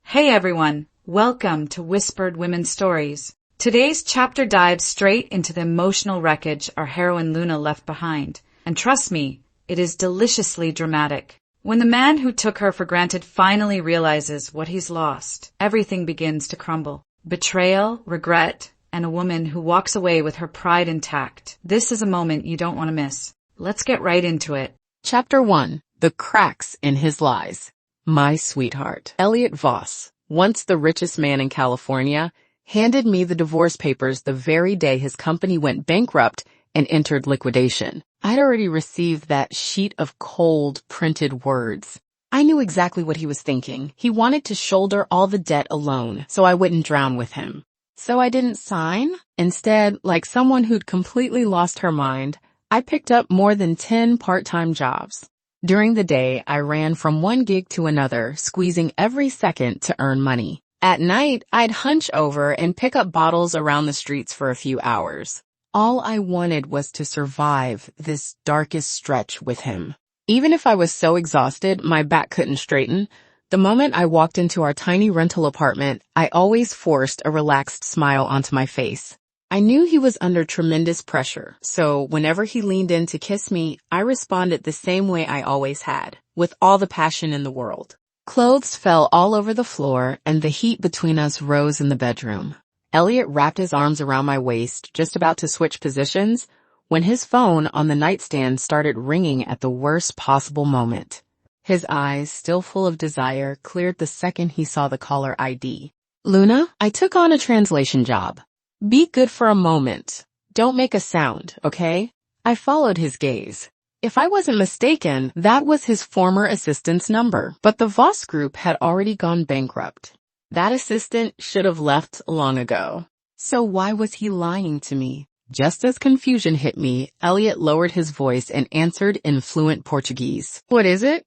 Hey everyone, welcome to Whispered Women's Stories. Today's chapter dives straight into the emotional wreckage our heroine Luna left behind. And trust me, it is deliciously dramatic. When the man who took her for granted finally realizes what he's lost, everything begins to crumble. Betrayal, regret, and a woman who walks away with her pride intact. This is a moment you don't want to miss. Let's get right into it. Chapter 1. The Cracks in His Lies. My sweetheart, Eliot Voss, once the richest man in California, handed me the divorce papers the very day his company went bankrupt and entered liquidation. I'd already received that sheet of cold, printed words. I knew exactly what he was thinking. He wanted to shoulder all the debt alone so I wouldn't drown with him. So I didn't sign. Instead, like someone who'd completely lost her mind, I picked up more than 10 part-time jobs. During the day, I ran from one gig to another, squeezing every second to earn money. At night, I'd hunch over and pick up bottles around the streets for a few hours. All I wanted was to survive this darkest stretch with him. Even if I was so exhausted my back couldn't straighten, the moment I walked into our tiny rental apartment, I always forced a relaxed smile onto my face. I knew he was under tremendous pressure, so whenever he leaned in to kiss me, I responded the same way I always had, with all the passion in the world. Clothes fell all over the floor, and the heat between us rose in the bedroom. Eliot wrapped his arms around my waist, just about to switch positions, when his phone on the nightstand started ringing at the worst possible moment. His eyes, still full of desire, cleared the second he saw the caller ID. Luna, I took on a translation job. Be good for a moment. Don't make a sound, okay? I followed his gaze. If I wasn't mistaken, that was his former assistant's number, but the Voss Group had already gone bankrupt. That assistant should have left long ago. So why was he lying to me? Just as confusion hit me, Eliot lowered his voice and answered in fluent Portuguese. What is it?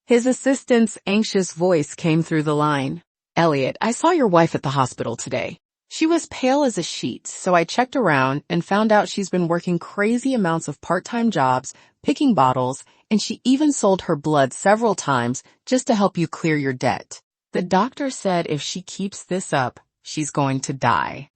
His assistant's anxious voice came through the line. Eliot, I saw your wife at the hospital today. She was pale as a sheet, so I checked around and found out she's been working crazy amounts of part-time jobs, picking bottles, and she even sold her blood several times just to help you clear your debt. The doctor said if she keeps this up, she's going to die.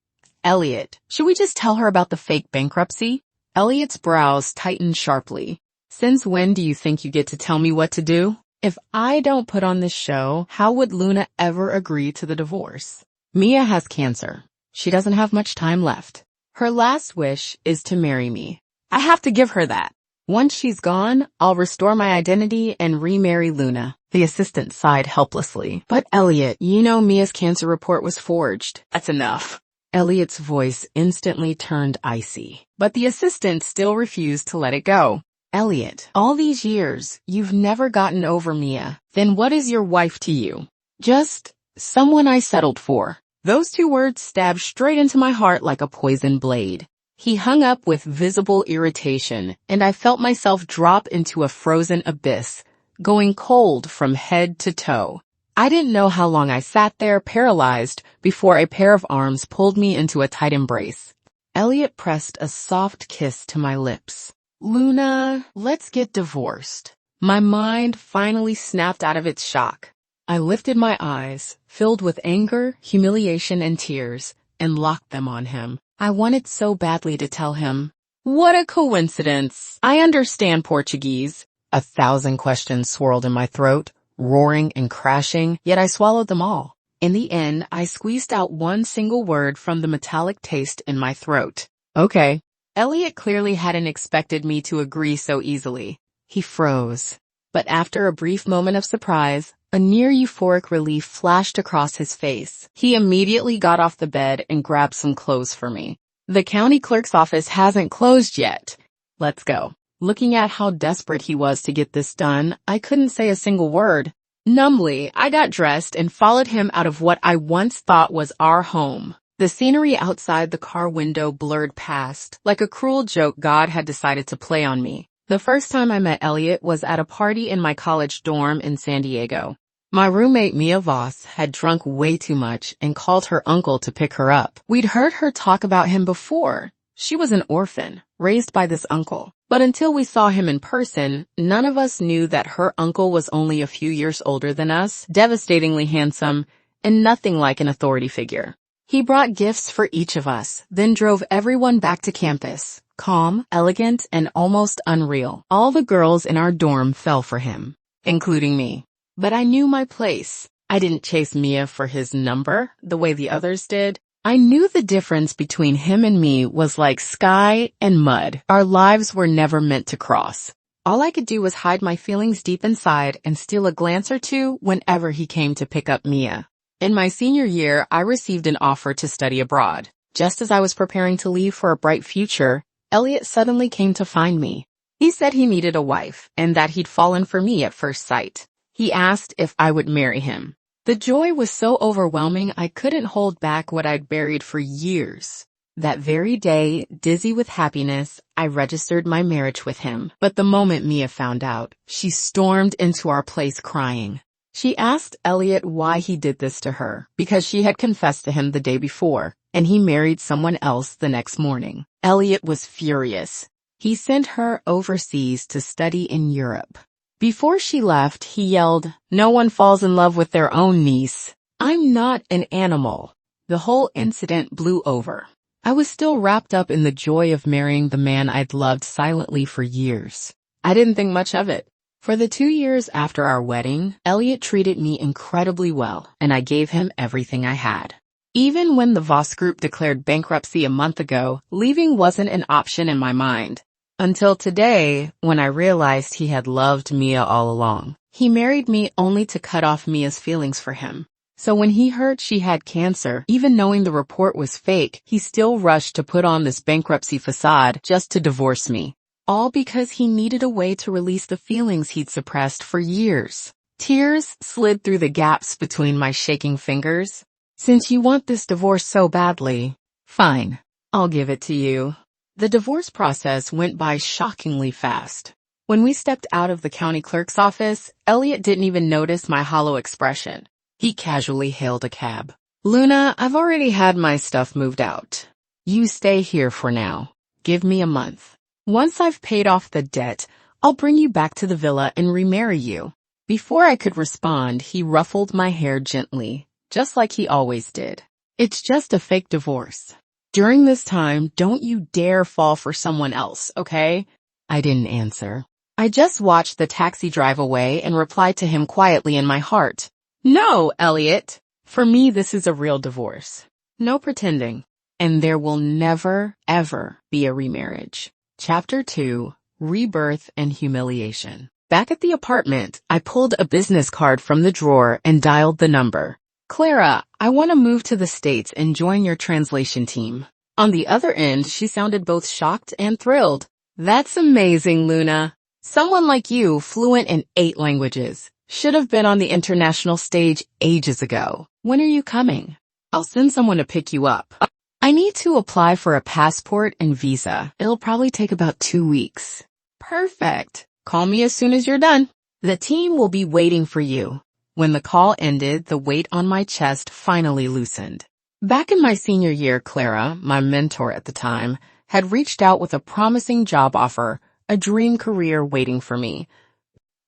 Eliot, should we just tell her about the fake bankruptcy? Eliot's brows tightened sharply. Since when do you think you get to tell me what to do? If I don't put on this show, how would Luna ever agree to the divorce? Mia has cancer. She doesn't have much time left. Her last wish is to marry me. I have to give her that. Once she's gone, I'll restore my identity and remarry Luna. The assistant sighed helplessly. But Eliot, you know Mia's cancer report was forged. That's enough. Eliot's voice instantly turned icy. But the assistant still refused to let it go. Eliot, all these years, you've never gotten over Mia. Then what is your wife to you? Just someone I settled for. Those two words stabbed straight into my heart like a poison blade. He hung up with visible irritation, and I felt myself drop into a frozen abyss, going cold from head to toe. I didn't know how long I sat there paralyzed before a pair of arms pulled me into a tight embrace. Eliot pressed a soft kiss to my lips. Luna, let's get divorced. My mind finally snapped out of its shock. I lifted my eyes, filled with anger, humiliation, and tears, and locked them on him. I wanted so badly to tell him. What a coincidence. I understand Portuguese. 1,000 questions swirled in my throat, roaring and crashing, yet I swallowed them all. In the end, I squeezed out one single word from the metallic taste in my throat. Okay. Eliot clearly hadn't expected me to agree so easily. He froze. But after a brief moment of surprise, a near euphoric relief flashed across his face. He immediately got off the bed and grabbed some clothes for me. The county clerk's office hasn't closed yet. Let's go. Looking at how desperate he was to get this done, I couldn't say a single word. Numbly, I got dressed and followed him out of what I once thought was our home. The scenery outside the car window blurred past, like a cruel joke God had decided to play on me. The first time I met Eliot was at a party in my college dorm in San Diego. My roommate Mia Voss had drunk way too much and called her uncle to pick her up. We'd heard her talk about him before. She was an orphan, raised by this uncle. But until we saw him in person, none of us knew that her uncle was only a few years older than us, devastatingly handsome, and nothing like an authority figure. He brought gifts for each of us, then drove everyone back to campus, calm, elegant, and almost unreal. All the girls in our dorm fell for him, including me. But I knew my place. I didn't chase Mia for his number the way the others did. I knew the difference between him and me was like sky and mud. Our lives were never meant to cross. All I could do was hide my feelings deep inside and steal a glance or two whenever he came to pick up Mia. In my senior year, I received an offer to study abroad. Just as I was preparing to leave for a bright future, Eliot suddenly came to find me. He said he needed a wife and that he'd fallen for me at first sight. He asked if I would marry him. The joy was so overwhelming I couldn't hold back what I'd buried for years. That very day, dizzy with happiness, I registered my marriage with him. But the moment Mia found out, she stormed into our place crying. She asked Eliot why he did this to her, because she had confessed to him the day before, and he married someone else the next morning. Eliot was furious. He sent her overseas to study in Europe. Before she left, he yelled, "No one falls in love with their own niece. I'm not an animal." The whole incident blew over. I was still wrapped up in the joy of marrying the man I'd loved silently for years. I didn't think much of it. For the 2 years after our wedding, Eliot treated me incredibly well, and I gave him everything I had. Even when the Voss Group declared bankruptcy a month ago, leaving wasn't an option in my mind. Until today, when I realized he had loved Mia all along. He married me only to cut off Mia's feelings for him. So when he heard she had cancer, even knowing the report was fake, he still rushed to put on this bankruptcy facade just to divorce me. All because he needed a way to release the feelings he'd suppressed for years. Tears slid through the gaps between my shaking fingers. "Since you want this divorce so badly, fine, I'll give it to you." The divorce process went by shockingly fast. When we stepped out of the county clerk's office, Eliot didn't even notice my hollow expression. He casually hailed a cab. "Luna, I've already had my stuff moved out. You stay here for now. Give me a month. Once I've paid off the debt, I'll bring you back to the villa and remarry you." Before I could respond, he ruffled my hair gently, just like he always did. "It's just a fake divorce. During this time, don't you dare fall for someone else, okay?" I didn't answer. I just watched the taxi drive away and replied to him quietly in my heart. "No, Eliot. For me, this is a real divorce. No pretending. And there will never, ever be a remarriage." Chapter 2, Rebirth and Humiliation. Back at the apartment, I pulled a business card from the drawer and dialed the number. "Clara, I want to move to the States and join your translation team." On the other end, she sounded both shocked and thrilled. "That's amazing, Luna. Someone like you, fluent in 8 languages, should have been on the international stage ages ago. When are you coming? I'll send someone to pick you up. I need to apply for a passport and visa. It'll probably take about 2 weeks." "Perfect. Call me as soon as you're done. The team will be waiting for you." When the call ended, the weight on my chest finally loosened. Back in my senior year, Clara, my mentor at the time, had reached out with a promising job offer, a dream career waiting for me.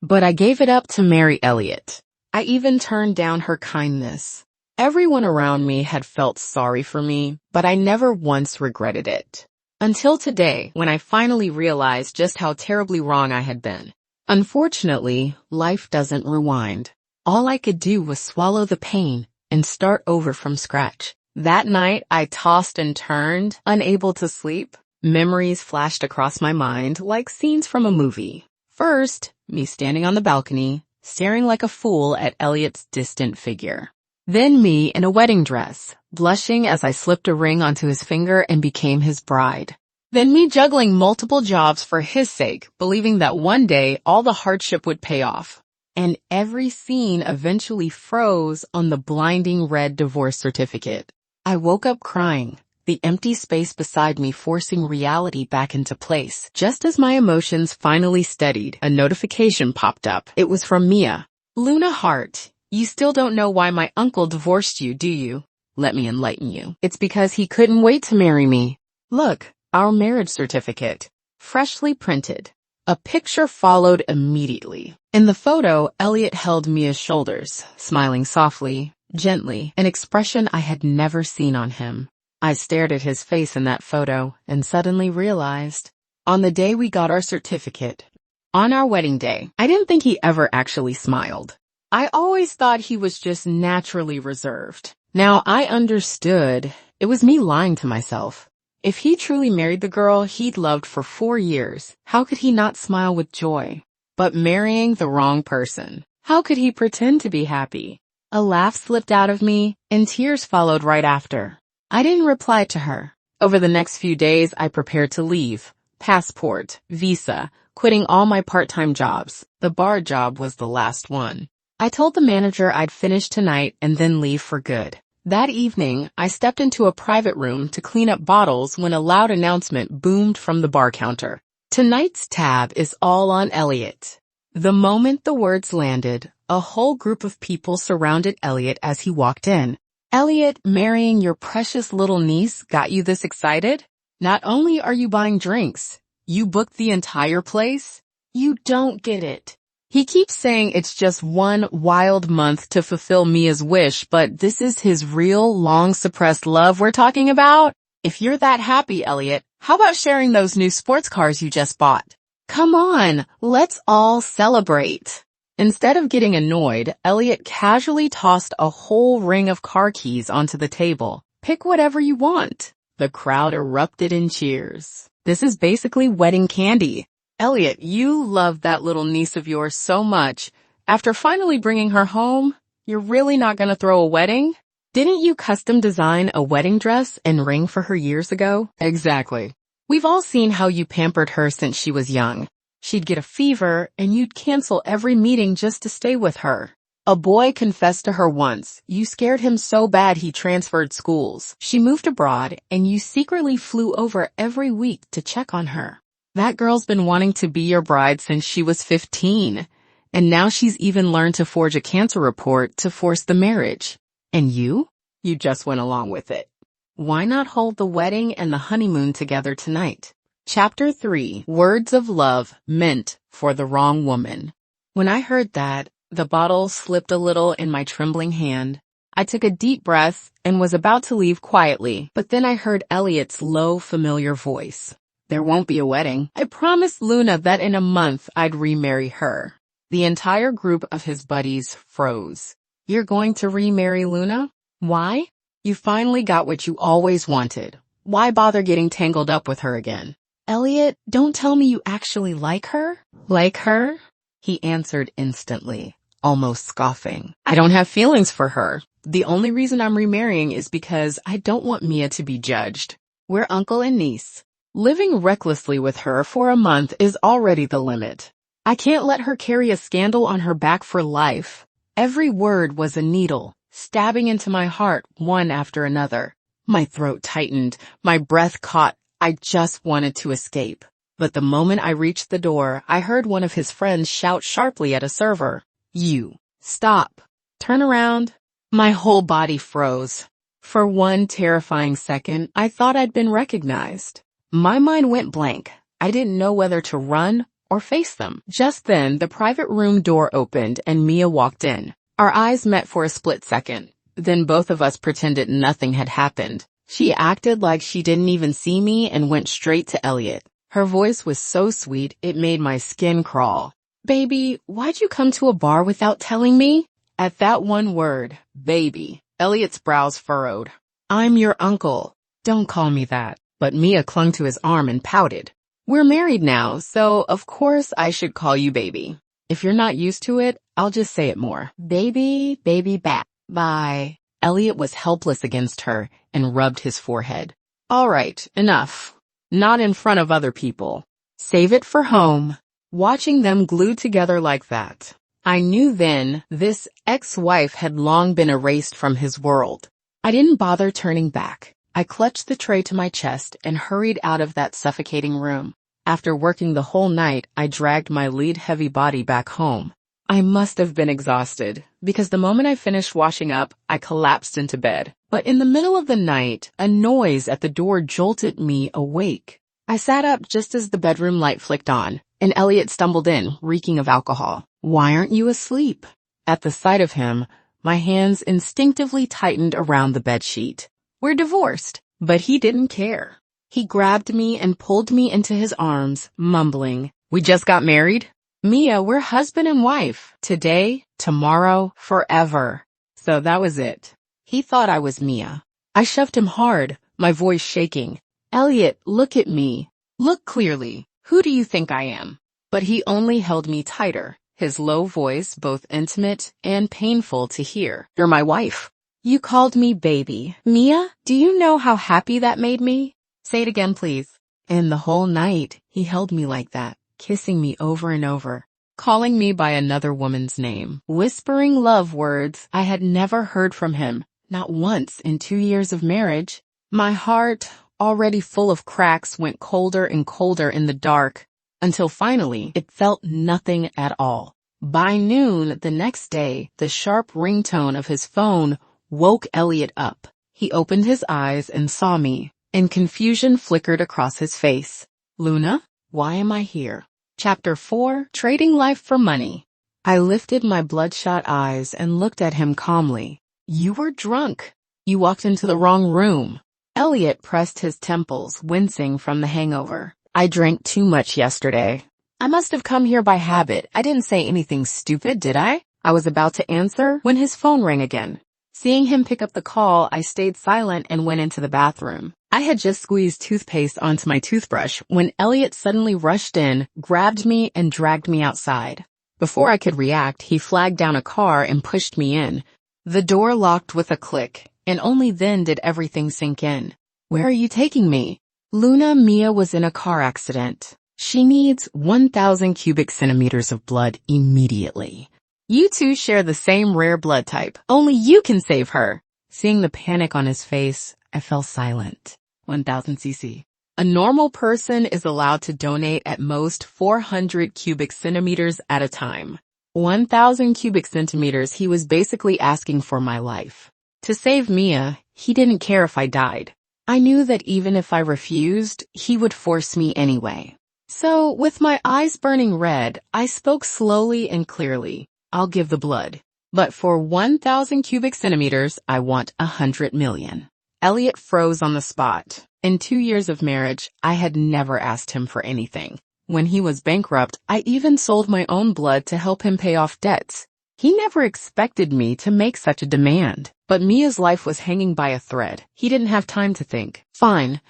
But I gave it up to marry Eliot. I even turned down her kindness. Everyone around me had felt sorry for me, but I never once regretted it. Until today, when I finally realized just how terribly wrong I had been. Unfortunately, life doesn't rewind. All I could do was swallow the pain and start over from scratch. That night, I tossed and turned, unable to sleep. Memories flashed across my mind like scenes from a movie. First, me standing on the balcony, staring like a fool at Eliot's distant figure. Then me in a wedding dress, blushing as I slipped a ring onto his finger and became his bride. Then me juggling multiple jobs for his sake, believing that one day all the hardship would pay off. And every scene eventually froze on the blinding red divorce certificate. I woke up crying, the empty space beside me forcing reality back into place. Just as my emotions finally steadied, a notification popped up. It was from Mia. "Luna Hart, you still don't know why my uncle divorced you, do you? Let me enlighten you. It's because he couldn't wait to marry me. Look, our marriage certificate. Freshly printed." A picture followed immediately. In the photo, Eliot held Mia's shoulders, smiling softly, gently, an expression I had never seen on him. I stared at his face in that photo and suddenly realized, on the day we got our certificate, on our wedding day, I didn't think he ever actually smiled. I always thought he was just naturally reserved. Now I understood it was me lying to myself. If he truly married the girl he'd loved for 4 years, how could he not smile with joy? But marrying the wrong person, how could he pretend to be happy? A laugh slipped out of me, and tears followed right after. I didn't reply to her. Over the next few days, I prepared to leave. Passport, visa, quitting all my part-time jobs. The bar job was the last one. I told the manager I'd finish tonight and then leave for good. That evening, I stepped into a private room to clean up bottles when a loud announcement boomed from the bar counter. Tonight's tab is all on Eliot. The moment the words landed, a whole group of people surrounded Eliot as he walked in. Eliot, marrying your precious little niece got you this excited? Not only are you buying drinks, you booked the entire place? You don't get it. He keeps saying it's just one wild month to fulfill Mia's wish, but this is his real, long-suppressed love we're talking about? If you're that happy, Eliot, how about sharing those new sports cars you just bought? Come on, let's all celebrate. Instead of getting annoyed, Eliot casually tossed a whole ring of car keys onto the table. Pick whatever you want. The crowd erupted in cheers. This is basically wedding candy. Eliot, you love that little niece of yours so much. After finally bringing her home, you're really not going to throw a wedding? Didn't you custom design a wedding dress and ring for her years ago? Exactly. We've all seen how you pampered her since she was young. She'd get a fever and you'd cancel every meeting just to stay with her. A boy confessed to her once. You scared him so bad he transferred schools. She moved abroad and you secretly flew over every week to check on her. That girl's been wanting to be your bride since she was 15, and now she's even learned to forge a cancer report to force the marriage. And you? You just went along with it. Why not hold the wedding and the honeymoon together tonight? Chapter 3, Words of Love Meant for the Wrong Woman. When I heard that, the bottle slipped a little in my trembling hand. I took a deep breath and was about to leave quietly, but then I heard Eliot's low, familiar voice. There won't be a wedding. I promised Luna that in a month I'd remarry her. The entire group of his buddies froze. You're going to remarry Luna? Why? You finally got what you always wanted. Why bother getting tangled up with her again? Eliot, don't tell me you actually like her? Like her? He answered instantly, almost scoffing. I don't have feelings for her. The only reason I'm remarrying is because I don't want Mia to be judged. We're uncle and niece. Living recklessly with her for a month is already the limit. I can't let her carry a scandal on her back for life. Every word was a needle, stabbing into my heart one after another. My throat tightened, my breath caught. I just wanted to escape. But the moment I reached the door, I heard one of his friends shout sharply at a server. You, stop, turn around. My whole body froze. For one terrifying second, I thought I'd been recognized. My mind went blank. I didn't know whether to run or face them. Just then, the private room door opened and Mia walked in. Our eyes met for a split second. Then both of us pretended nothing had happened. She acted like she didn't even see me and went straight to Eliot. Her voice was so sweet, it made my skin crawl. Baby, why'd you come to a bar without telling me? At that one word, baby, Eliot's brows furrowed. I'm your uncle. Don't call me that. But Mia clung to his arm and pouted. We're married now, so of course I should call you baby. If you're not used to it, I'll just say it more. Baby, baby bat. Bye. Eliot was helpless against her and rubbed his forehead. All right, enough. Not in front of other people. Save it for home. Watching them glued together like that, I knew then this ex-wife had long been erased from his world. I didn't bother turning back. I clutched the tray to my chest and hurried out of that suffocating room. After working the whole night, I dragged my lead-heavy body back home. I must have been exhausted, because the moment I finished washing up, I collapsed into bed. But in the middle of the night, a noise at the door jolted me awake. I sat up just as the bedroom light flicked on, and Eliot stumbled in, reeking of alcohol. Why aren't you asleep? At the sight of him, My hands instinctively tightened around the bedsheet. We're divorced, but he didn't care. He grabbed me and pulled me into his arms, mumbling, "We just got married? Mia, we're husband and wife. Today, tomorrow, forever." So that was it. He thought I was Mia. I shoved him hard, my voice shaking. "Eliot, look at me. Look clearly. Who do you think I am?" But he only held me tighter, his low voice both intimate and painful to hear. "You're my wife." "You called me baby. Mia, do you know how happy that made me?" "Say it again, please." And the whole night, he held me like that, kissing me over and over, calling me by another woman's name, whispering love words I had never heard from him, not once in 2 years of marriage. My heart, already full of cracks, went colder and colder in the dark, until finally it felt nothing at all. By noon the next day, the sharp ringtone of his phone woke Eliot up. He opened his eyes and saw me, and confusion flickered across his face. "Luna, why am I here?" Chapter 4, Trading Life for Money. I lifted my bloodshot eyes and looked at him calmly. "You were drunk. You walked into the wrong room." Eliot pressed his temples, wincing from the hangover. "I drank too much yesterday. I must have come here by habit. I didn't say anything stupid, did I?" I was about to answer when his phone rang again. Seeing him pick up the call, I stayed silent and went into the bathroom. I had just squeezed toothpaste onto my toothbrush when Eliot suddenly rushed in, grabbed me, and dragged me outside. Before I could react, he flagged down a car and pushed me in. The door locked with a click, and only then did everything sink in. "Where are you taking me?" "Luna, Mia was in a car accident. She needs 1,000 cubic centimeters of blood immediately. You two share the same rare blood type. Only you can save her." Seeing the panic on his face, I fell silent. 1,000 cc. A normal person is allowed to donate at most 400 cubic centimeters at a time. 1,000 cubic centimeters, he was basically asking for my life. To save Mia, he didn't care if I died. I knew that even if I refused, he would force me anyway. So, with my eyes burning red, I spoke slowly and clearly. "I'll give the blood. But for 1,000 cubic centimeters, I want 100 million. Eliot froze on the spot. In 2 years of marriage, I had never asked him for anything. When he was bankrupt, I even sold my own blood to help him pay off debts. He never expected me to make such a demand. But Mia's life was hanging by a thread. He didn't have time to think. "Fine.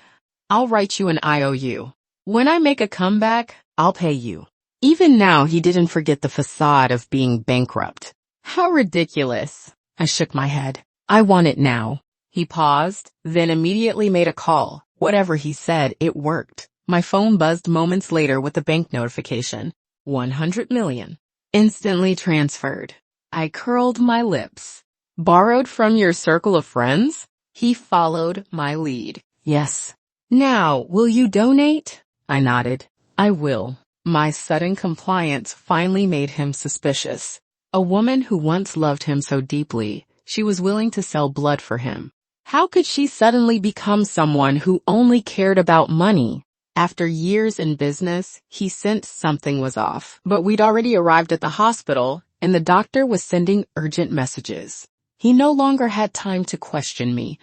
I'll write you an IOU. When I make a comeback, I'll pay you." Even now, he didn't forget the facade of being bankrupt. How ridiculous. I shook my head. "I want it now." He paused, then immediately made a call. Whatever he said, it worked. My phone buzzed moments later with a bank notification. 100 million. Instantly transferred. I curled my lips. "Borrowed from your circle of friends?" He followed my lead. "Yes." "Now, will you donate?" I nodded. "I will." My sudden compliance finally made him suspicious. A woman who once loved him so deeply, she was willing to sell blood for him. How could she suddenly become someone who only cared about money? After years in business, he sensed something was off. But we'd already arrived at the hospital, and the doctor was sending urgent messages. He no longer had time to question me.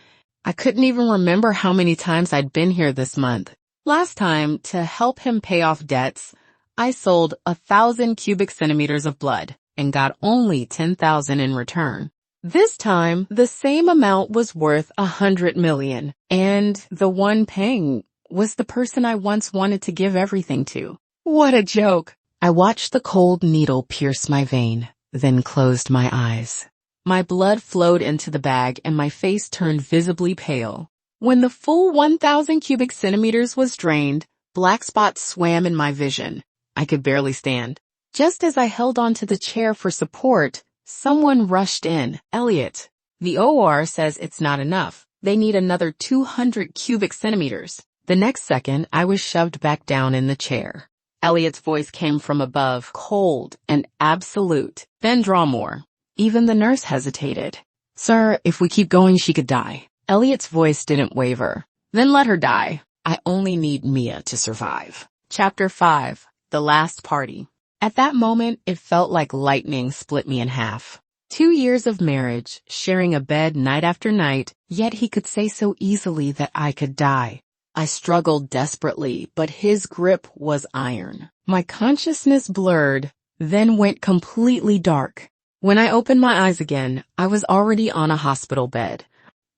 I couldn't even remember how many times I'd been here this month. Last time, to help him pay off debts, I sold 1,000 cubic centimeters of blood and got only 10,000 in return. This time, the same amount was worth 100 million, and the one paying was the person I once wanted to give everything to. What a joke! I watched the cold needle pierce my vein, then closed my eyes. My blood flowed into the bag and my face turned visibly pale. When the full 1,000 cubic centimeters was drained, black spots swam in my vision. I could barely stand. Just as I held onto the chair for support, someone rushed in. "Eliot, the OR says it's not enough. They need another 200 cubic centimeters." The next second, I was shoved back down in the chair. Eliot's voice came from above, cold and absolute. "Then draw more." Even the nurse hesitated. "Sir, if we keep going, she could die." Eliot's voice didn't waver. "Then let her die. I only need Mia to survive." Chapter 5. The Last Party. At that moment, it felt like lightning split me in half. 2 years of marriage, sharing a bed night after night, yet he could say so easily that I could die. I struggled desperately, but his grip was iron. My consciousness blurred, then went completely dark. When I opened my eyes again, I was already on a hospital bed.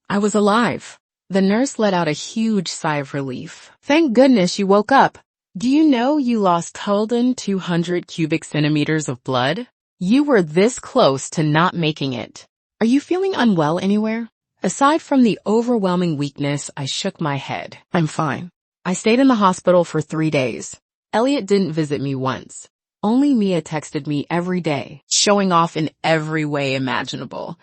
I was alive. The nurse let out a huge sigh of relief. Thank goodness you woke up. Do you know you lost 200 cubic centimeters of blood? You were this close to not making it. Are you feeling unwell anywhere? Aside from the overwhelming weakness, I shook my head. I'm fine. I stayed in the hospital for 3 days. Eliot didn't visit me once. Only Mia texted me every day, showing off in every way imaginable.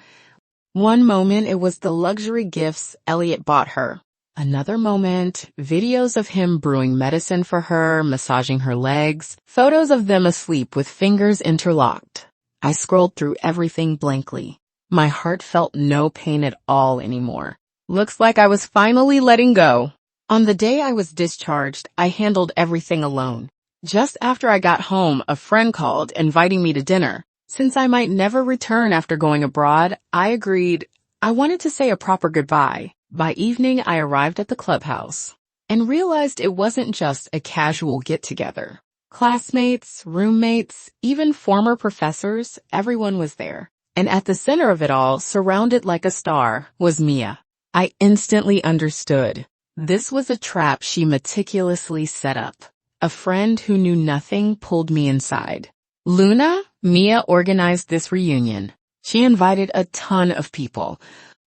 One moment it was the luxury gifts Eliot bought her. Another moment, videos of him brewing medicine for her, massaging her legs, photos of them asleep with fingers interlocked. I scrolled through everything blankly. My heart felt no pain at all anymore. Looks like I was finally letting go. On the day I was discharged, I handled everything alone. Just after I got home, a friend called, inviting me to dinner. Since I might never return after going abroad, I agreed. I wanted to say a proper goodbye. By evening, I arrived at the clubhouse and realized it wasn't just a casual get-together. Classmates, roommates, even former professors, everyone was there. And at the center of it all, surrounded like a star, was Mia. I instantly understood. This was a trap she meticulously set up. A friend who knew nothing pulled me inside. Luna, Mia organized this reunion. She invited a ton of people.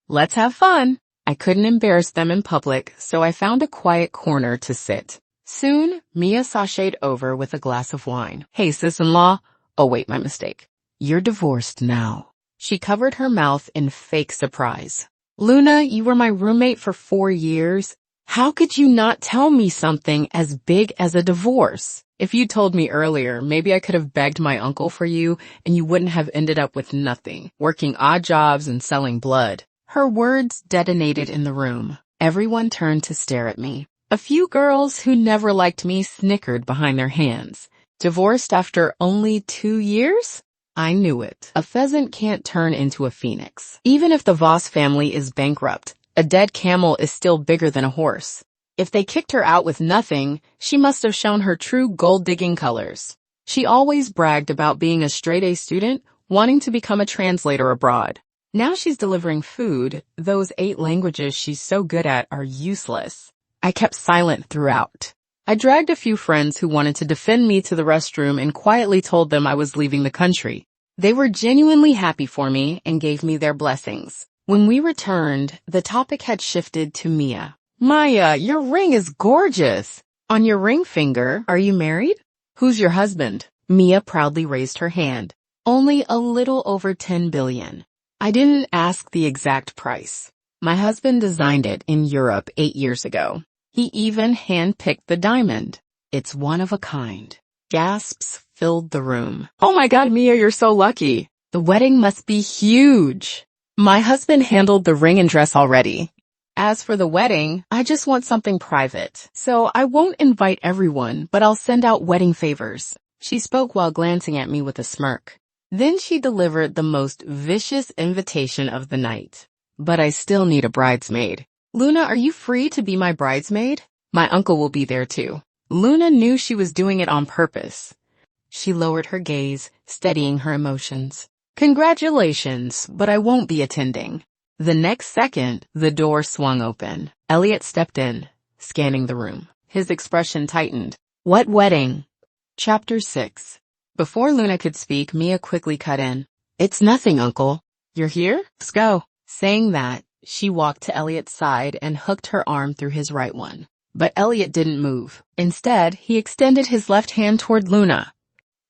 Let's have fun. I couldn't embarrass them in public, so I found a quiet corner to sit. Soon, Mia sashayed over with a glass of wine. Hey, sis-in-law. Oh, wait, my mistake. You're divorced now. She covered her mouth in fake surprise. Luna, you were my roommate for 4 years. How could you not tell me something as big as a divorce? If you told me earlier, maybe I could have begged my uncle for you and you wouldn't have ended up with nothing, working odd jobs and selling blood. Her words detonated in the room. Everyone turned to stare at me. A few girls who never liked me snickered behind their hands. Divorced after only 2 years? I knew it. A pheasant can't turn into a phoenix. Even if the Voss family is bankrupt, a dead camel is still bigger than a horse. If they kicked her out with nothing, she must have shown her true gold-digging colors. She always bragged about being a straight-A student, wanting to become a translator abroad. Now she's delivering food. Those 8 languages she's so good at are useless. I kept silent throughout. I dragged a few friends who wanted to defend me to the restroom and quietly told them I was leaving the country. They were genuinely happy for me and gave me their blessings. When we returned, the topic had shifted to Mia. Maya, your ring is gorgeous. On your ring finger, are you married? Who's your husband? Mia proudly raised her hand. Only a little over 10 billion. I didn't ask the exact price. My husband designed it in Europe 8 years ago. He even hand-picked the diamond. It's one of a kind. Gasps filled the room. Oh my God, Mia, you're so lucky. The wedding must be huge. My husband handled the ring and dress already. As for the wedding, I just want something private. So I won't invite everyone, but I'll send out wedding favors. She spoke while glancing at me with a smirk. Then she delivered the most vicious invitation of the night. But I still need a bridesmaid. Luna, are you free to be my bridesmaid? My uncle will be there too. Luna knew she was doing it on purpose. She lowered her gaze, steadying her emotions. Congratulations, but I won't be attending. The next second, the door swung open. Eliot stepped in, scanning the room. His expression tightened. What wedding? Chapter 6. Before Luna could speak, Mia quickly cut in. It's nothing, Uncle. You're here? Let's go. Saying that, she walked to Eliot's side and hooked her arm through his right one. But Eliot didn't move. Instead, he extended his left hand toward Luna.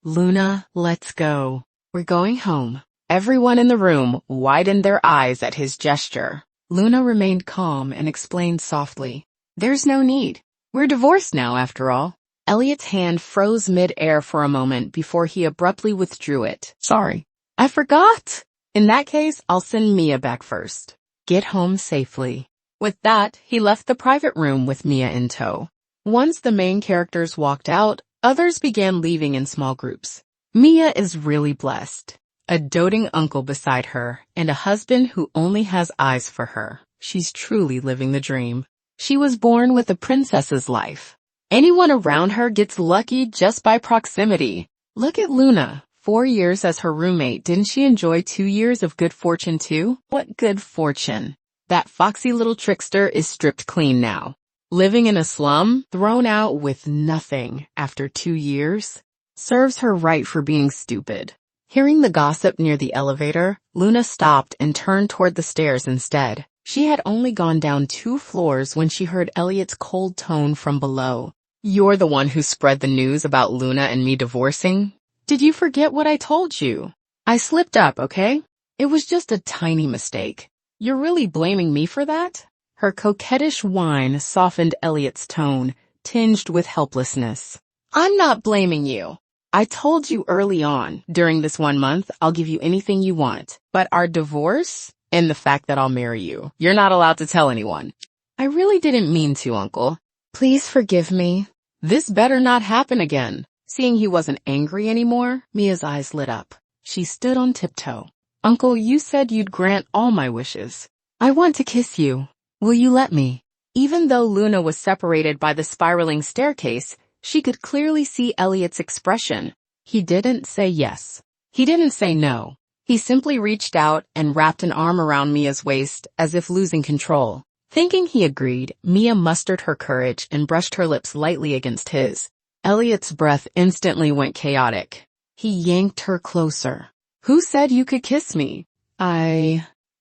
Luna, let's go. We're going home. Everyone in the room widened their eyes at his gesture. Luna remained calm and explained softly. There's no need. We're divorced now, after all. Eliot's hand froze mid-air for a moment before he abruptly withdrew it. Sorry. I forgot. In that case, I'll send Mia back first. Get home safely. With that, he left the private room with Mia in tow. Once the main characters walked out, others began leaving in small groups. Mia is really blessed. a doting uncle beside her, and a husband who only has eyes for her. She's truly living the dream. She was born with a princess's life. Anyone around her gets lucky just by proximity. Look at Luna. 4 years as her roommate. Didn't she enjoy 2 years of good fortune too? What good fortune? That foxy little trickster is stripped clean now. Living in a slum, thrown out with nothing after 2 years, serves her right for being stupid. Hearing the gossip near the elevator, Luna stopped and turned toward the stairs instead. She had only gone down 2 floors when she heard Eliot's cold tone from below. "You're the one who spread the news about Luna and me divorcing? Did you forget what I told you? I slipped up, okay? It was just a tiny mistake. You're really blaming me for that?" Her coquettish whine softened Eliot's tone, tinged with helplessness. "I'm not blaming you. I told you early on, during this 1 month, I'll give you anything you want. But our divorce and the fact that I'll marry you, you're not allowed to tell anyone." "I really didn't mean to, Uncle. Please forgive me. This better not happen again." Seeing he wasn't angry anymore, Mia's eyes lit up. She stood on tiptoe. "Uncle, you said you'd grant all my wishes. I want to kiss you. Will you let me?" Even though Luna was separated by the spiraling staircase, she could clearly see Eliot's expression. He didn't say yes. He didn't say no. He simply reached out and wrapped an arm around Mia's waist as if losing control. Thinking he agreed, Mia mustered her courage and brushed her lips lightly against his. Eliot's breath instantly went chaotic. He yanked her closer. "Who said you could kiss me?"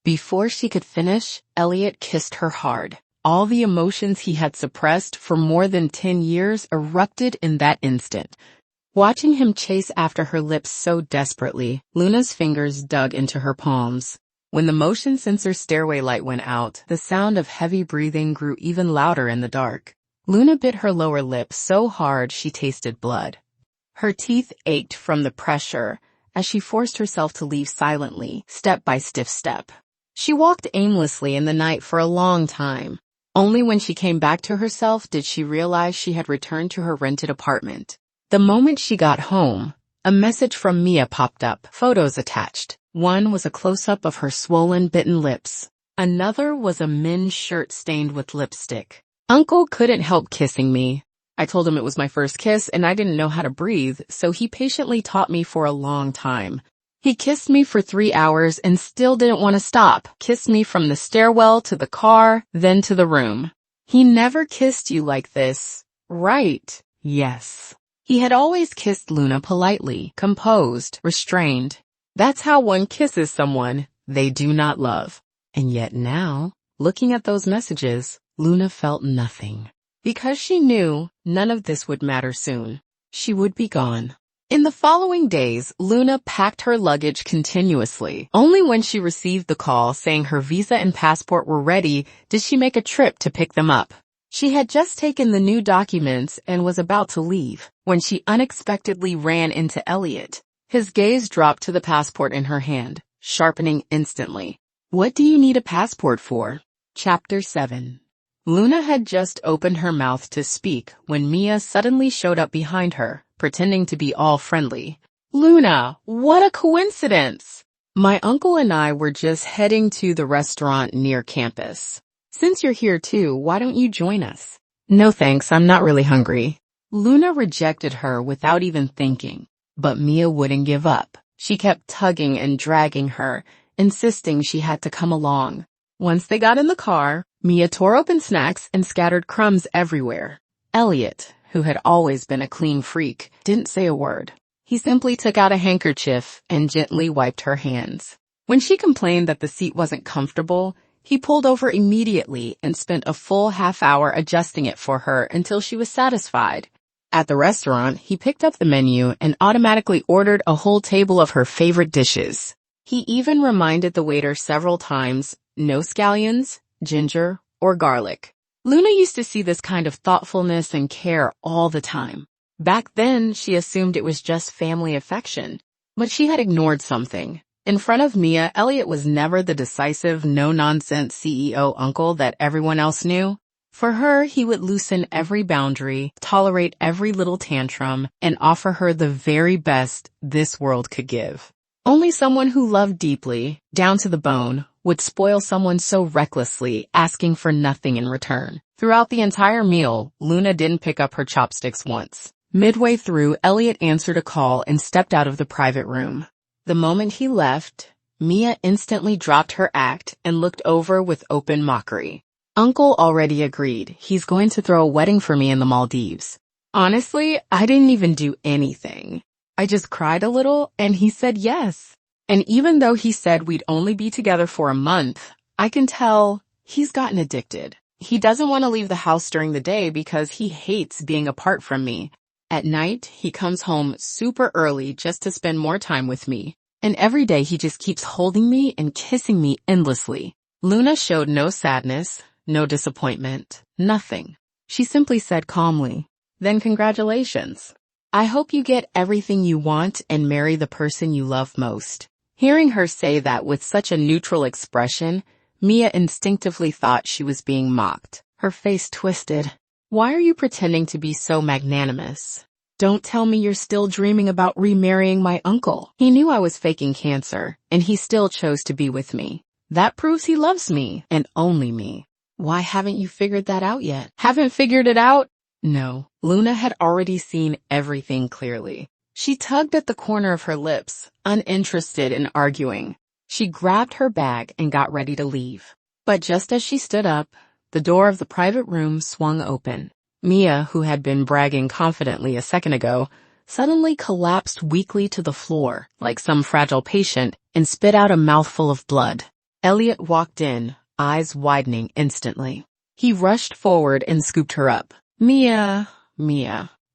Before she could finish, Eliot kissed her hard. All the emotions he had suppressed for more than 10 years erupted in that instant. Watching him chase after her lips so desperately, Luna's fingers dug into her palms. When the motion sensor stairway light went out, the sound of heavy breathing grew even louder in the dark. Luna bit her lower lip so hard she tasted blood. Her teeth ached from the pressure as she forced herself to leave silently, step by stiff step. She walked aimlessly in the night for a long time. Only when she came back to herself did she realize she had returned to her rented apartment. The moment she got home, a message from Mia popped up, photos attached. One was a close-up of her swollen, bitten lips. Another was a men's shirt stained with lipstick. "Uncle couldn't help kissing me. I told him it was my first kiss and I didn't know how to breathe, so he patiently taught me for a long time. He kissed me for 3 hours and still didn't want to stop. Kissed me from the stairwell to the car, then to the room. He never kissed you like this, right?" Yes. He had always kissed Luna politely, composed, restrained. That's how one kisses someone they do not love. And yet now, looking at those messages, Luna felt nothing. Because she knew none of this would matter soon. She would be gone. In the following days, Luna packed her luggage continuously. Only when she received the call saying her visa and passport were ready did she make a trip to pick them up. She had just taken the new documents and was about to leave when she unexpectedly ran into Eliot. His gaze dropped to the passport in her hand, sharpening instantly. "What do you need a passport for?" Chapter 7. Luna had just opened her mouth to speak when Mia suddenly showed up behind her, pretending to be all friendly. "Luna, what a coincidence! My uncle and I were just heading to the restaurant near campus. Since you're here too, why don't you join us?" "No thanks, I'm not really hungry." Luna rejected her without even thinking, but Mia wouldn't give up. She kept tugging and dragging her, insisting she had to come along. Once they got in the car, Mia tore open snacks and scattered crumbs everywhere. Eliot, who had always been a clean freak, didn't say a word. He simply took out a handkerchief and gently wiped her hands. When she complained that the seat wasn't comfortable, he pulled over immediately and spent a full half-hour adjusting it for her until she was satisfied. At the restaurant, he picked up the menu and automatically ordered a whole table of her favorite dishes. He even reminded the waiter several times, no scallions, ginger, or garlic. Luna used to see this kind of thoughtfulness and care all the time. Back then, she assumed it was just family affection, but she had ignored something. In front of Mia, Eliot was never the decisive, no-nonsense CEO uncle that everyone else knew. For her, he would loosen every boundary, tolerate every little tantrum, and offer her the very best this world could give. Only someone who loved deeply, down to the bone, would spoil someone so recklessly, asking for nothing in return. Throughout the entire meal, Luna didn't pick up her chopsticks once. Midway through, Eliot answered a call and stepped out of the private room. The moment he left, Mia instantly dropped her act and looked over with open mockery. Uncle already agreed. He's going to throw a wedding for me in the Maldives. Honestly, I didn't even do anything. I just cried a little and he said yes. And even though he said we'd only be together for a month, I can tell he's gotten addicted. He doesn't want to leave the house during the day because he hates being apart from me. At night, he comes home super early just to spend more time with me. And every day he just keeps holding me and kissing me endlessly. Luna showed no sadness, no disappointment, nothing. She simply said calmly, "Then congratulations. I hope you get everything you want and marry the person you love most." Hearing her say that with such a neutral expression, Mia instinctively thought she was being mocked. Her face twisted. "Why are you pretending to be so magnanimous? Don't tell me you're still dreaming about remarrying my uncle." He knew I was faking cancer, and he still chose to be with me. That proves he loves me, and only me. Why haven't you figured that out yet? Haven't figured it out? No. Luna had already seen everything clearly. She tugged at the corner of her lips, uninterested in arguing. She grabbed her bag and got ready to leave. But just as she stood up, the door of the private room swung open. Mia, who had been bragging confidently a second ago, suddenly collapsed weakly to the floor, like some fragile patient, and spit out a mouthful of blood. Eliot walked in, eyes widening instantly. He rushed forward and scooped her up. Mia.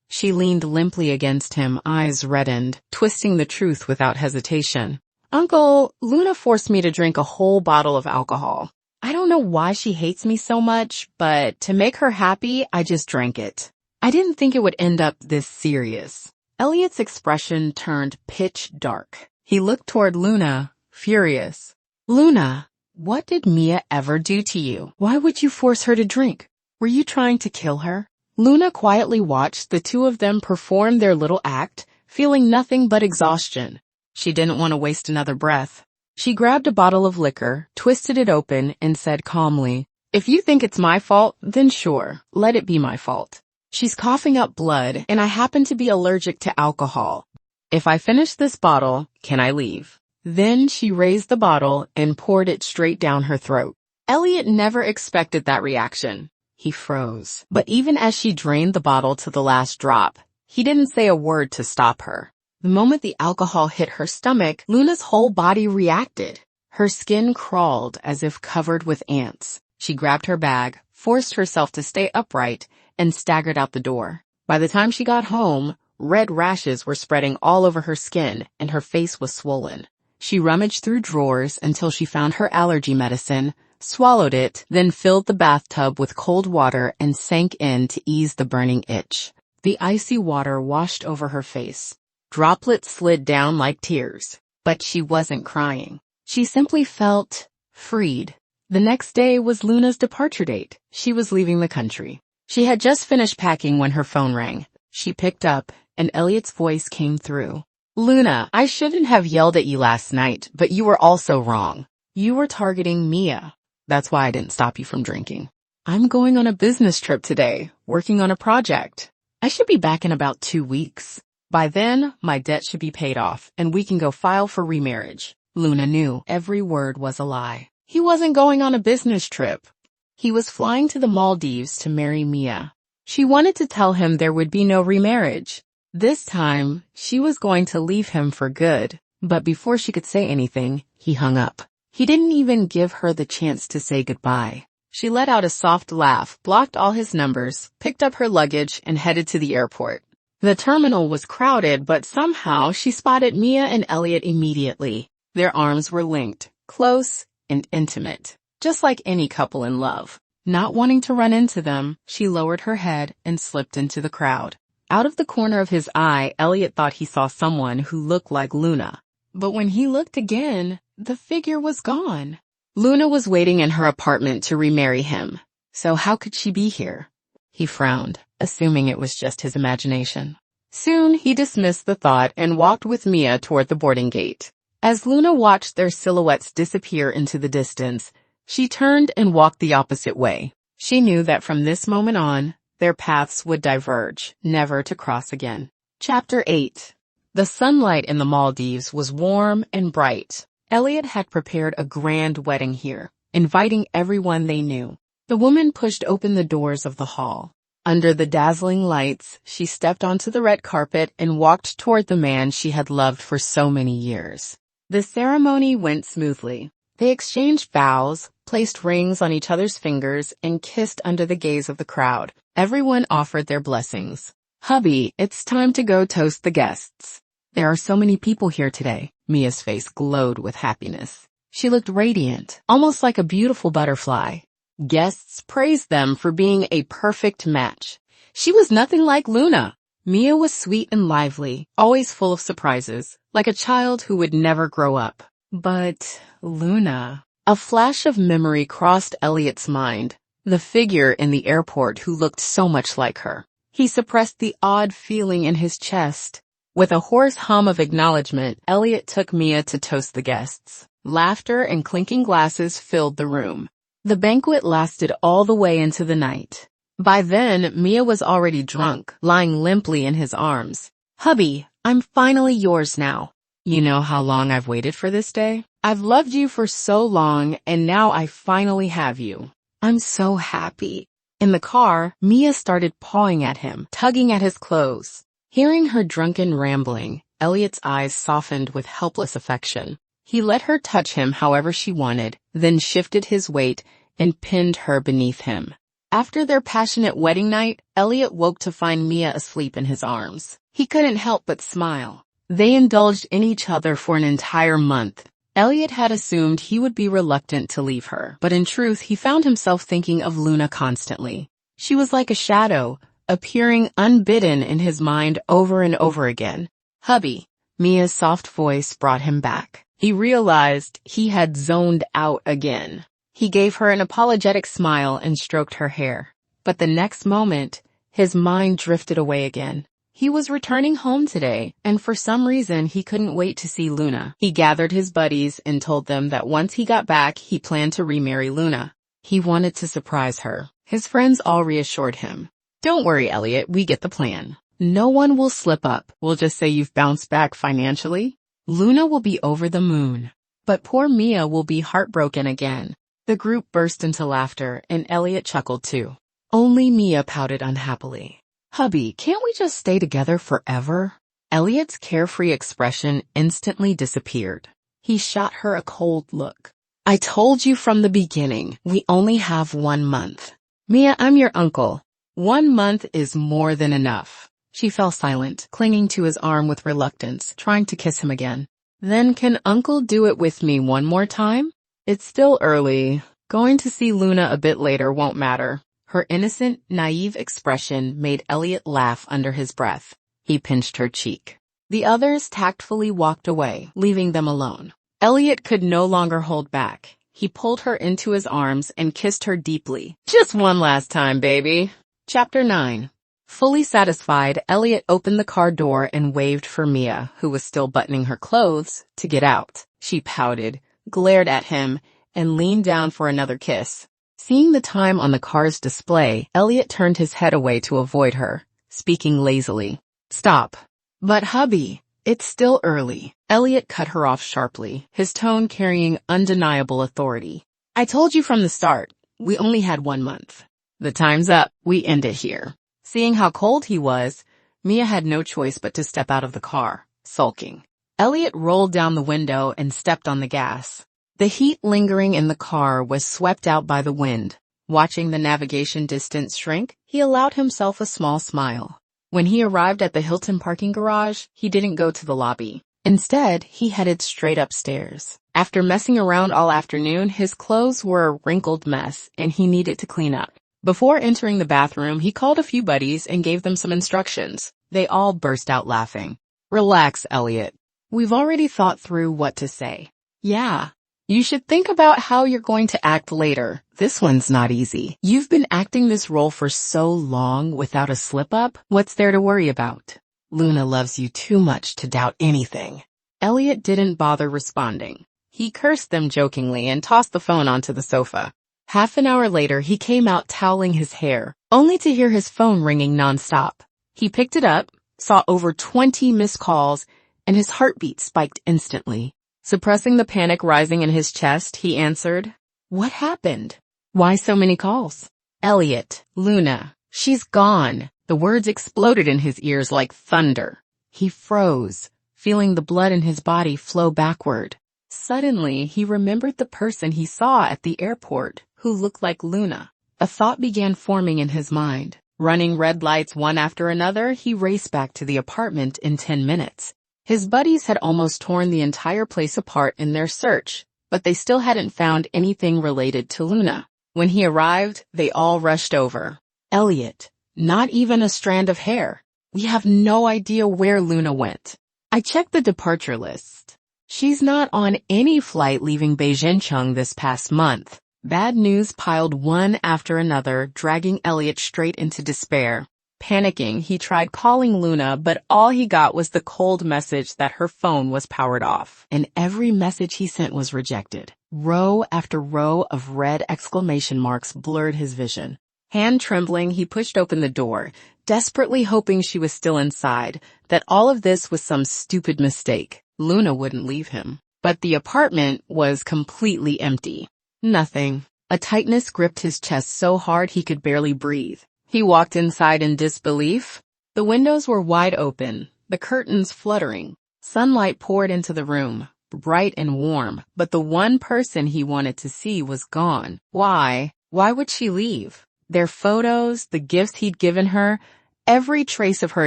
She leaned limply against him, eyes reddened, twisting the truth without hesitation. "Uncle, Luna forced me to drink a whole bottle of alcohol. I don't know why she hates me so much, but to make her happy, I just drank it. I didn't think it would end up this serious." Eliot's expression turned pitch dark. He looked toward Luna, furious. "Luna, what did Mia ever do to you? Why would you force her to drink? Were you trying to kill her?" Luna quietly watched the two of them perform their little act, feeling nothing but exhaustion. She didn't want to waste another breath. She grabbed a bottle of liquor, twisted it open, and said calmly, "If you think it's my fault, then sure, let it be my fault. She's coughing up blood, and I happen to be allergic to alcohol. If I finish this bottle, can I leave?" Then she raised the bottle and poured it straight down her throat. Eliot never expected that reaction. He froze. But even as she drained the bottle to the last drop, he didn't say a word to stop her. The moment the alcohol hit her stomach, Luna's whole body reacted. Her skin crawled as if covered with ants. She grabbed her bag, forced herself to stay upright, and staggered out the door. By the time she got home, red rashes were spreading all over her skin, and her face was swollen. She rummaged through drawers until she found her allergy medicine, swallowed it, then filled the bathtub with cold water and sank in to ease the burning itch. The icy water washed over her face. Droplets slid down like tears, but she wasn't crying. She simply felt freed. The next day was Luna's departure date. She was leaving the country. She had just finished packing when her phone rang. She picked up, and Eliot's voice came through. "Luna, I shouldn't have yelled at you last night, but you were also wrong. You were targeting Mia. That's why I didn't stop you from drinking. I'm going on a business trip today, working on a project. I should be back in about 2 weeks. By then, my debt should be paid off, and we can go file for remarriage." Luna knew every word was a lie. He wasn't going on a business trip. He was flying to the Maldives to marry Mia. She wanted to tell him there would be no remarriage. This time, she was going to leave him for good. But before she could say anything, he hung up. He didn't even give her the chance to say goodbye. She let out a soft laugh, blocked all his numbers, picked up her luggage, and headed to the airport. The terminal was crowded, but somehow she spotted Mia and Eliot immediately. Their arms were linked, close and intimate, just like any couple in love. Not wanting to run into them, she lowered her head and slipped into the crowd. Out of the corner of his eye, Eliot thought he saw someone who looked like Luna. But when he looked again, the figure was gone. Luna was waiting in her apartment to remarry him. So how could she be here? He frowned, assuming it was just his imagination. Soon he dismissed the thought and walked with Mia toward the boarding gate. As Luna watched their silhouettes disappear into the distance, she turned and walked the opposite way. She knew that from this moment on, their paths would diverge, never to cross again. Chapter 8. The sunlight in the Maldives was warm and bright. Eliot had prepared a grand wedding here, inviting everyone they knew. The woman pushed open the doors of the hall. Under the dazzling lights, she stepped onto the red carpet and walked toward the man she had loved for so many years. The ceremony went smoothly. They exchanged vows, placed rings on each other's fingers, and kissed under the gaze of the crowd. Everyone offered their blessings. "Hubby, it's time to go toast the guests. There are so many people here today." Mia's face glowed with happiness. She looked radiant, almost like a beautiful butterfly. Guests praised them for being a perfect match. She was nothing like Luna. Mia was sweet and lively, always full of surprises, like a child who would never grow up. But Luna... A flash of memory crossed Eliot's mind, the figure in the airport who looked so much like her. He suppressed the odd feeling in his chest. With a hoarse hum of acknowledgement, Eliot took Mia to toast the guests. Laughter and clinking glasses filled the room. The banquet lasted all the way into the night. By then, Mia was already drunk, lying limply in his arms. "Hubby, I'm finally yours now. You know how long I've waited for this day? I've loved you for so long, and now I finally have you. I'm so happy." In the car, Mia started pawing at him, tugging at his clothes. Hearing her drunken rambling, Eliot's eyes softened with helpless affection. He let her touch him however she wanted, then shifted his weight and pinned her beneath him. After their passionate wedding night, Eliot woke to find Mia asleep in his arms. He couldn't help but smile. They indulged in each other for an entire month. Eliot had assumed he would be reluctant to leave her, but in truth he found himself thinking of Luna constantly. She was like a shadow, appearing unbidden in his mind over and over again. "Hubby," Mia's soft voice brought him back. He realized he had zoned out again. He gave her an apologetic smile and stroked her hair. But the next moment, his mind drifted away again. He was returning home today, and for some reason he couldn't wait to see Luna. He gathered his buddies and told them that once he got back, he planned to remarry Luna. He wanted to surprise her. His friends all reassured him. "Don't worry, Eliot, we get the plan. No one will slip up. We'll just say you've bounced back financially. Luna will be over the moon. But poor Mia will be heartbroken again." The group burst into laughter, and Eliot chuckled too. Only Mia pouted unhappily. "Hubby, can't we just stay together forever?" Eliot's carefree expression instantly disappeared. He shot her a cold look. "I told you from the beginning, we only have 1 month. Mia, I'm your uncle. 1 month is more than enough." She fell silent, clinging to his arm with reluctance, trying to kiss him again. "Then can Uncle do it with me one more time?" "It's still early. Going to see Luna a bit later won't matter." Her innocent, naive expression made Eliot laugh under his breath. He pinched her cheek. The others tactfully walked away, leaving them alone. Eliot could no longer hold back. He pulled her into his arms and kissed her deeply. "Just one last time, baby." Chapter 9. Fully satisfied, Eliot opened the car door and waved for Mia, who was still buttoning her clothes, to get out. She pouted, glared at him, and leaned down for another kiss. Seeing the time on the car's display, Eliot turned his head away to avoid her, speaking lazily. "Stop." "But hubby, it's still early." Eliot cut her off sharply, his tone carrying undeniable authority. "I told you from the start, we only had 1 month. The time's up, we end it here." Seeing how cold he was, Mia had no choice but to step out of the car, sulking. Eliot rolled down the window and stepped on the gas. The heat lingering in the car was swept out by the wind. Watching the navigation distance shrink, he allowed himself a small smile. When he arrived at the Hilton parking garage, he didn't go to the lobby. Instead, he headed straight upstairs. After messing around all afternoon, his clothes were a wrinkled mess, and he needed to clean up. Before entering the bathroom, he called a few buddies and gave them some instructions. They all burst out laughing. "Relax, Eliot. We've already thought through what to say." "Yeah. You should think about how you're going to act later. This one's not easy. You've been acting this role for so long without a slip-up. What's there to worry about? Luna loves you too much to doubt anything." Eliot didn't bother responding. He cursed them jokingly and tossed the phone onto the sofa. Half an hour later, he came out toweling his hair, only to hear his phone ringing nonstop. He picked it up, saw over 20 missed calls, and his heartbeat spiked instantly. Suppressing the panic rising in his chest, he answered, "What happened? Why so many calls?" "Eliot, Luna, she's gone." The words exploded in his ears like thunder. He froze, feeling the blood in his body flow backward. Suddenly, he remembered the person he saw at the airport, who looked like Luna. A thought began forming in his mind. Running red lights one after another, he raced back to the apartment in 10 minutes. His buddies had almost torn the entire place apart in their search, but they still hadn't found anything related to Luna. When he arrived, they all rushed over. "Eliot, not even a strand of hair. We have no idea where Luna went. I checked the departure list. She's not on any flight leaving Beijing this past month." Bad news piled one after another, dragging Eliot straight into despair. Panicking, he tried calling Luna, but all he got was the cold message that her phone was powered off. And every message he sent was rejected. Row after row of red exclamation marks blurred his vision. Hand trembling, he pushed open the door, desperately hoping she was still inside, that all of this was some stupid mistake. Luna wouldn't leave him. But the apartment was completely empty. Nothing. A tightness gripped his chest so hard he could barely breathe. He walked inside in disbelief. The windows were wide open, the curtains fluttering. Sunlight poured into the room, bright and warm, but the one person he wanted to see was gone. Why? Why would she leave? Their photos, the gifts he'd given her, every trace of her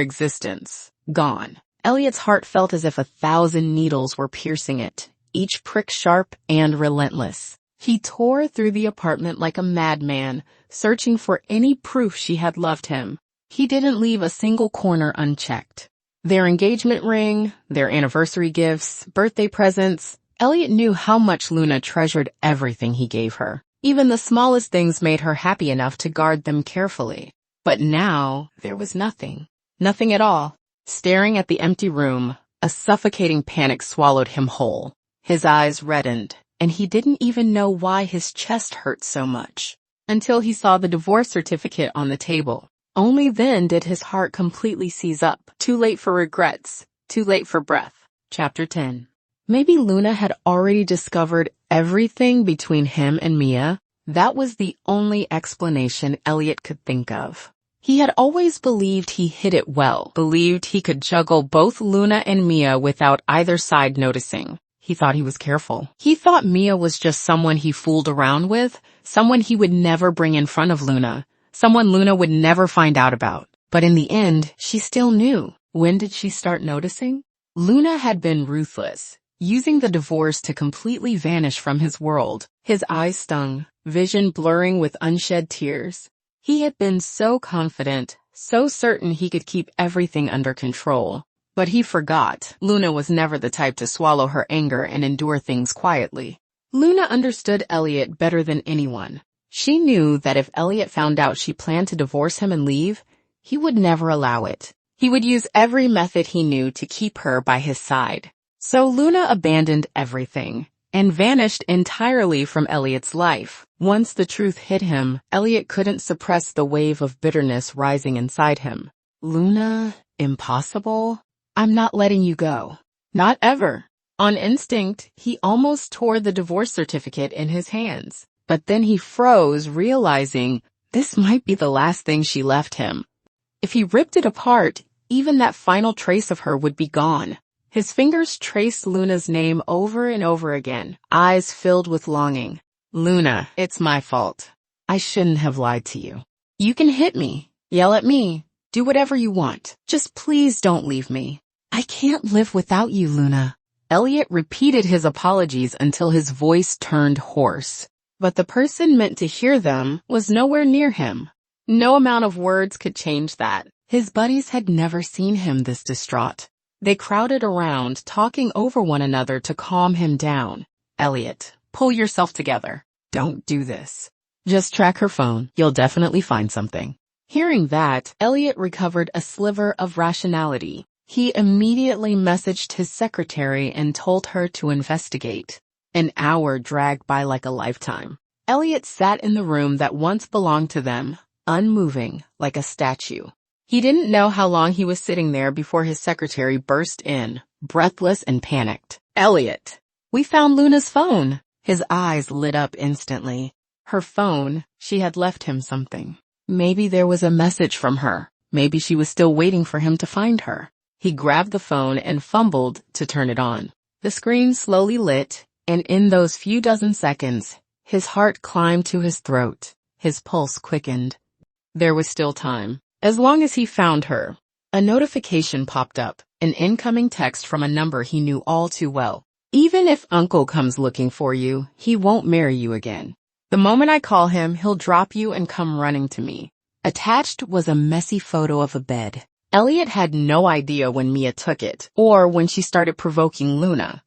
existence, gone. Eliot's heart felt as if 1,000 needles were piercing it, each prick sharp and relentless. He tore through the apartment like a madman, searching for any proof she had loved him. He didn't leave a single corner unchecked. Their engagement ring, their anniversary gifts, birthday presents. Eliot knew how much Luna treasured everything he gave her. Even the smallest things made her happy enough to guard them carefully. But now, there was nothing. Nothing at all. Staring at the empty room, a suffocating panic swallowed him whole. His eyes reddened, and he didn't even know why his chest hurt so much. Until he saw the divorce certificate on the table. Only then did his heart completely seize up. Too late for regrets. Too late for breath. Chapter 10. Maybe Luna had already discovered everything between him and Mia. That was the only explanation Eliot could think of. He had always believed he hid it well, believed he could juggle both Luna and Mia without either side noticing. He thought he was careful. He thought Mia was just someone he fooled around with, someone he would never bring in front of Luna, someone Luna would never find out about. But in the end, she still knew. When did she start noticing? Luna had been ruthless, using the divorce to completely vanish from his world. His eyes stung, vision blurring with unshed tears. He had been so confident, so certain he could keep everything under control. But he forgot. Luna was never the type to swallow her anger and endure things quietly. Luna understood Eliot better than anyone. She knew that if Eliot found out she planned to divorce him and leave, he would never allow it. He would use every method he knew to keep her by his side. So Luna abandoned everything and vanished entirely from Eliot's life. Once the truth hit him, Eliot couldn't suppress the wave of bitterness rising inside him. Luna? Impossible? I'm not letting you go. Not ever. On instinct, he almost tore the divorce certificate in his hands. But then he froze, realizing this might be the last thing she left him. If he ripped it apart, even that final trace of her would be gone. His fingers traced Luna's name over and over again, eyes filled with longing. Luna, it's my fault. I shouldn't have lied to you. You can hit me, yell at me, do whatever you want. Just please don't leave me. I can't live without you, Luna. Eliot repeated his apologies until his voice turned hoarse. But the person meant to hear them was nowhere near him. No amount of words could change that. His buddies had never seen him this distraught. They crowded around, talking over one another to calm him down. Eliot, pull yourself together. Don't do this. Just track her phone. You'll definitely find something. Hearing that, Eliot recovered a sliver of rationality. He immediately messaged his secretary and told her to investigate. An hour dragged by like a lifetime. Eliot sat in the room that once belonged to them, unmoving like a statue. He didn't know how long he was sitting there before his secretary burst in, breathless and panicked. "Eliot, we found Luna's phone." His eyes lit up instantly. Her phone, she had left him something. Maybe there was a message from her. Maybe she was still waiting for him to find her. He grabbed the phone and fumbled to turn it on. The screen slowly lit, and in those few dozen seconds, his heart climbed to his throat. His pulse quickened. There was still time. As long as he found her. A notification popped up, an incoming text from a number he knew all too well. "Even if Uncle comes looking for you, he won't marry you again. The moment I call him, he'll drop you and come running to me." Attached was a messy photo of a bed. Eliot had no idea when Mia took it, or when she started provoking Luna.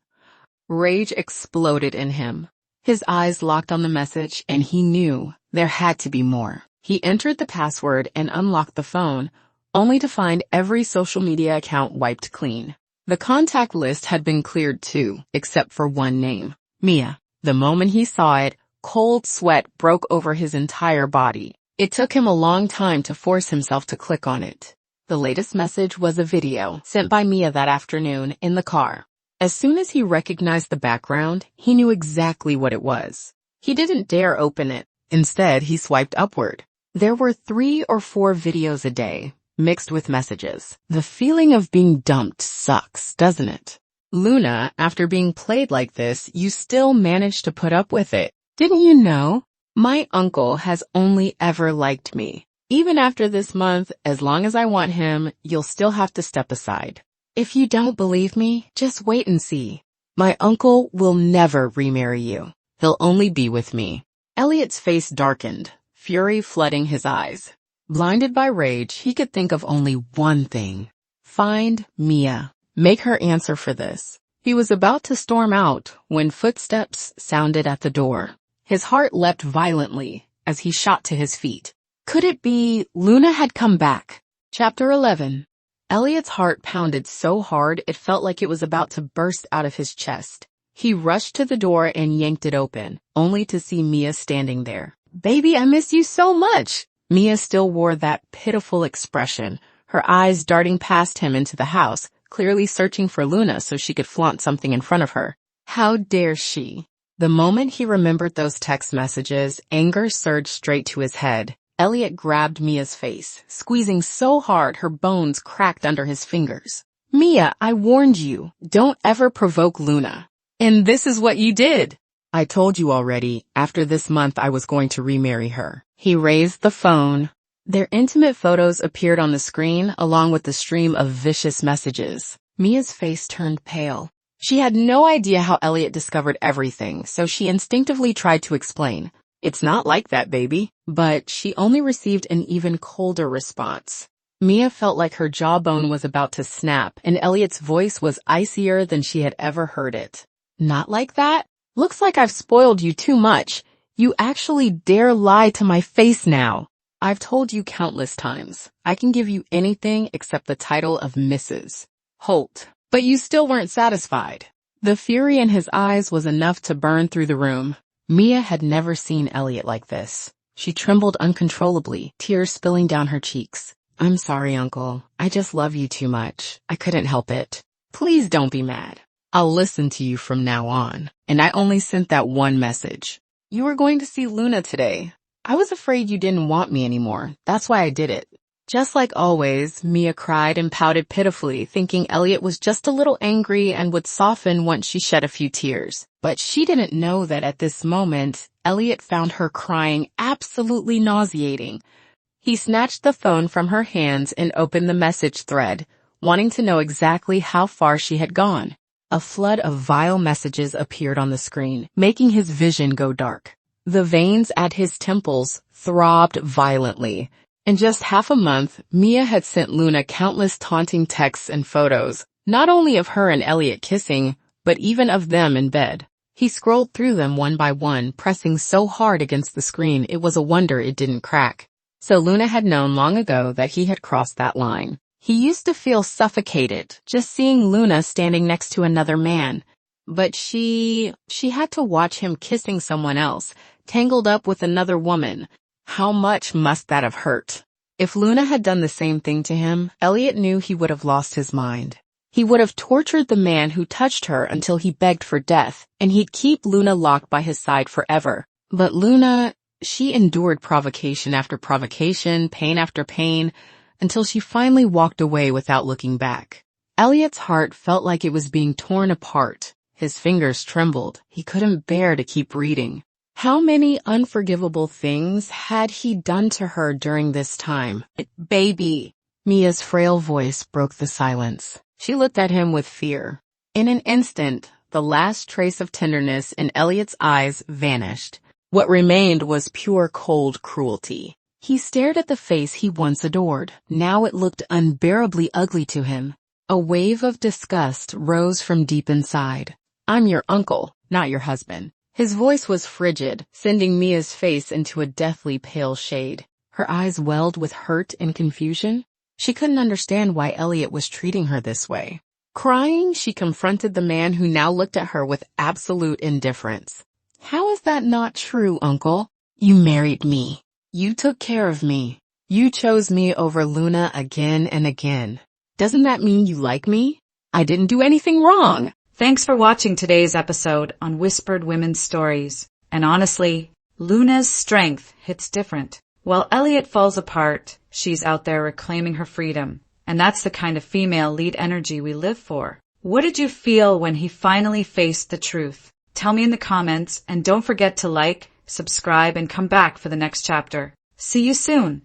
Rage exploded in him. His eyes locked on the message, and he knew there had to be more. He entered the password and unlocked the phone, only to find every social media account wiped clean. The contact list had been cleared too, except for one name, Mia. The moment he saw it, cold sweat broke over his entire body. It took him a long time to force himself to click on it. The latest message was a video sent by Mia that afternoon in the car. As soon as he recognized the background, he knew exactly what it was. He didn't dare open it. Instead, he swiped upward. There were 3 or 4 videos a day, mixed with messages. The feeling of being dumped sucks, doesn't it? "Luna, after being played like this, you still managed to put up with it. Didn't you know? My uncle has only ever liked me. Even after this month, as long as I want him, you'll still have to step aside. If you don't believe me, just wait and see. My uncle will never remarry you. He'll only be with me." Eliot's face darkened, fury flooding his eyes. Blinded by rage, he could think of only one thing. Find Mia. Make her answer for this. He was about to storm out when footsteps sounded at the door. His heart leapt violently as he shot to his feet. Could it be Luna had come back? Chapter 11. Eliot's heart pounded so hard it felt like it was about to burst out of his chest. He rushed to the door and yanked it open, only to see Mia standing there. "Baby, I miss you so much." Mia still wore that pitiful expression, her eyes darting past him into the house, clearly searching for Luna so she could flaunt something in front of her. How dare she? The moment he remembered those text messages, anger surged straight to his head. Eliot grabbed Mia's face, squeezing so hard her bones cracked under his fingers. "Mia, I warned you. Don't ever provoke Luna. And this is what you did." "I told you already, after this month I was going to remarry her." He raised the phone. Their intimate photos appeared on the screen along with the stream of vicious messages. Mia's face turned pale. She had no idea how Eliot discovered everything, so she instinctively tried to explain. "It's not like that, baby." But she only received an even colder response. Mia felt like her jawbone was about to snap, and Eliot's voice was icier than she had ever heard it. "Not like that? Looks like I've spoiled you too much. You actually dare lie to my face now. I've told you countless times. I can give you anything except the title of Mrs. Holt. But you still weren't satisfied." The fury in his eyes was enough to burn through the room. Mia had never seen Eliot like this. She trembled uncontrollably, tears spilling down her cheeks. "I'm sorry, Uncle. I just love you too much. I couldn't help it. Please don't be mad. I'll listen to you from now on. And I only sent that one message. You were going to see Luna today. I was afraid you didn't want me anymore. That's why I did it." Just like always, Mia cried and pouted pitifully, thinking Eliot was just a little angry and would soften once she shed a few tears. But she didn't know that at this moment, Eliot found her crying absolutely nauseating. He snatched the phone from her hands and opened the message thread, wanting to know exactly how far she had gone. A flood of vile messages appeared on the screen, making his vision go dark. The veins at his temples throbbed violently. In just half a month, Mia had sent Luna countless taunting texts and photos, not only of her and Eliot kissing, but even of them in bed. He scrolled through them one by one, pressing so hard against the screen it was a wonder it didn't crack. So Luna had known long ago that he had crossed that line. He used to feel suffocated just seeing Luna standing next to another man. But she had to watch him kissing someone else, tangled up with another woman. How much must that have hurt? If Luna had done the same thing to him, Eliot knew he would have lost his mind. He would have tortured the man who touched her until he begged for death, and he'd keep Luna locked by his side forever. But Luna, she endured provocation after provocation, pain after pain, until she finally walked away without looking back. Eliot's heart felt like it was being torn apart. His fingers trembled. He couldn't bear to keep reading. How many unforgivable things had he done to her during this time? Baby! Mia's frail voice broke the silence. She looked at him with fear. In an instant, the last trace of tenderness in Eliot's eyes vanished. What remained was pure cold cruelty. He stared at the face he once adored. Now it looked unbearably ugly to him. A wave of disgust rose from deep inside. I'm your uncle, not your husband. His voice was frigid, sending Mia's face into a deathly pale shade. Her eyes welled with hurt and confusion. She couldn't understand why Eliot was treating her this way. Crying, she confronted the man who now looked at her with absolute indifference. How is that not true, Uncle? You married me. You took care of me. You chose me over Luna again and again. Doesn't that mean you like me? I didn't do anything wrong. Thanks for watching today's episode on Whispered Women's Stories. And honestly, Luna's strength hits different. While Eliot falls apart, she's out there reclaiming her freedom. And that's the kind of female lead energy we live for. What did you feel when he finally faced the truth? Tell me in the comments, and don't forget to like, subscribe, and come back for the next chapter. See you soon.